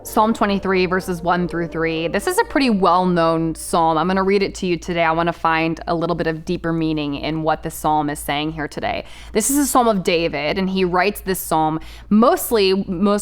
Psalm 23, verses 1 through 3. This is a pretty well-known psalm. I'm going to read it to you today. I want to find a little bit of deeper meaning in what the psalm is saying here today. This is a psalm of David, and he writes this psalm. Most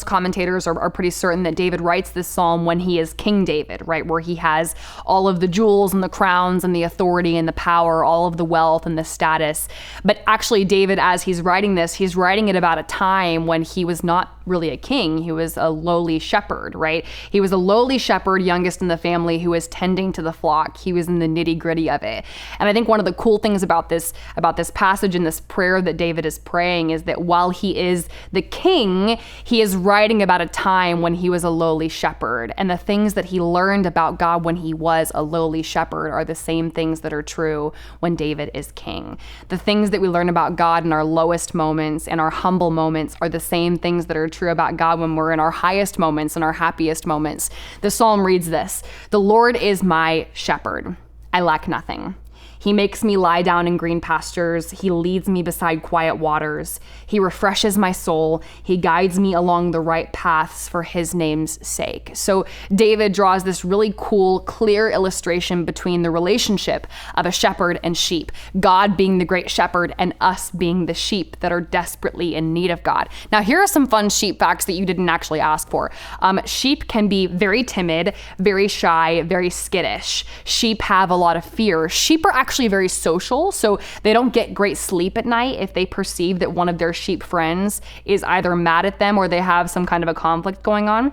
commentators are pretty certain that David writes this psalm when he is King David, right? Where he has all of the jewels and the crowns and the authority and the power, all of the wealth and the status. But actually, David, as he's writing this, he's writing it about a time when he was not really a king. He was a lowly shepherd, right? He was a lowly shepherd, youngest in the family, who was tending to the flock. He was in the nitty gritty of it. And I think one of the cool things about this passage and this prayer that David is praying is that while he is the king, he is writing about a time when he was a lowly shepherd. And the things that he learned about God when he was a lowly shepherd are the same things that are true when David is king. The things that we learn about God in our lowest moments and our humble moments are the same things that are true about God when we're in our highest moments and our happiest moments. The psalm reads this: "The Lord is my shepherd. I lack nothing. He makes me lie down in green pastures. He leads me beside quiet waters. He refreshes my soul. He guides me along the right paths for his name's sake." So David draws this really cool, clear illustration between the relationship of a shepherd and sheep, God being the great shepherd and us being the sheep that are desperately in need of God. Now, here are some fun sheep facts that you didn't actually ask for. Sheep can be very timid, very shy, very skittish. Sheep have a lot of fear. Sheep are actually very social, so they don't get great sleep at night if they perceive that one of their sheep friends is either mad at them or they have some kind of a conflict going on.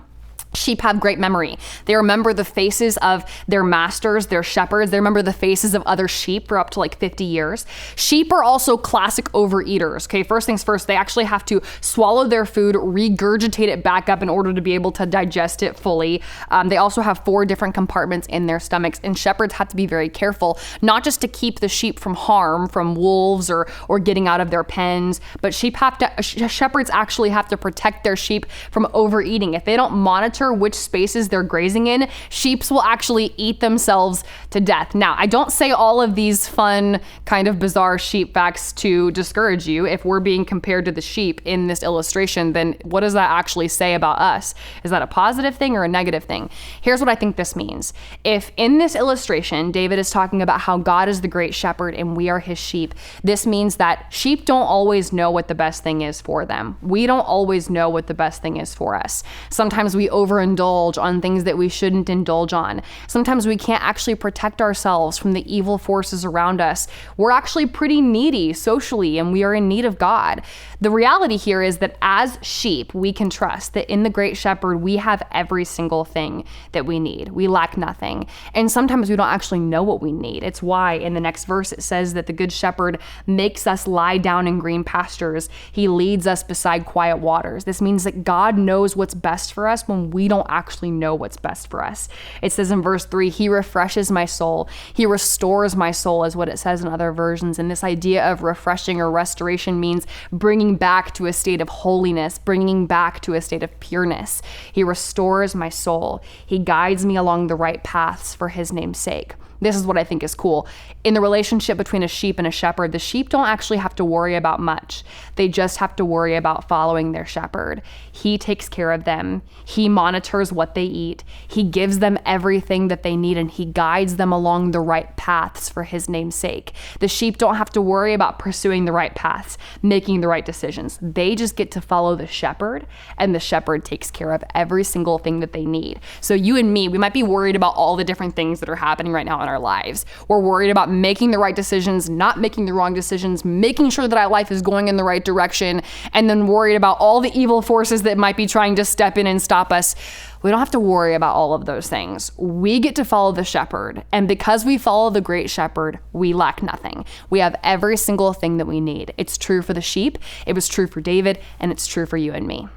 Sheep have great memory. They remember the faces of their masters, their shepherds. They remember the faces of other sheep for up to like 50 years. Sheep are also classic overeaters. Okay, first things first, they actually have to swallow their food, regurgitate it back up in order to be able to digest it fully. They also have 4 different compartments in their stomachs, and shepherds have to be very careful, not just to keep the sheep from harm, from wolves or getting out of their pens, but shepherds actually have to protect their sheep from overeating. If they don't monitor which spaces they're grazing in, sheep will actually eat themselves to death. Now, I don't say all of these fun, kind of bizarre sheep facts to discourage you. If we're being compared to the sheep in this illustration, then what does that actually say about us? Is that a positive thing or a negative thing? Here's what I think this means. If in this illustration, David is talking about how God is the great shepherd and we are his sheep, this means that sheep don't always know what the best thing is for them. We don't always know what the best thing is for us. Sometimes we overindulge on things that we shouldn't indulge on. Sometimes we can't actually protect ourselves from the evil forces around us. We're actually pretty needy socially, and we are in need of God. The reality here is that as sheep, we can trust that in the great shepherd, we have every single thing that we need. We lack nothing. And sometimes we don't actually know what we need. It's why in the next verse, it says that the good shepherd makes us lie down in green pastures. He leads us beside quiet waters. This means that God knows what's best for us when we don't actually know what's best for us. It says in verse 3, he refreshes my soul. He restores my soul, is what it says in other versions. And this idea of refreshing or restoration means bringing back to a state of holiness, bringing back to a state of pureness. He restores my soul. He guides me along the right paths for his name's sake. This is what I think is cool. In the relationship between a sheep and a shepherd, the sheep don't actually have to worry about much. They just have to worry about following their shepherd. He takes care of them. He monitors what they eat. He gives them everything that they need, and he guides them along the right paths for his name's sake. The sheep don't have to worry about pursuing the right paths, making the right decisions. They just get to follow the shepherd, and the shepherd takes care of every single thing that they need. So you and me, we might be worried about all the different things that are happening right now in our lives. We're worried about making the right decisions, not making the wrong decisions, making sure that our life is going in the right direction, and then worried about all the evil forces that might be trying to step in and stop us. We don't have to worry about all of those things. We get to follow the shepherd. And because we follow the great shepherd, we lack nothing. We have every single thing that we need. It's true for the sheep, it was true for David, and it's true for you and me.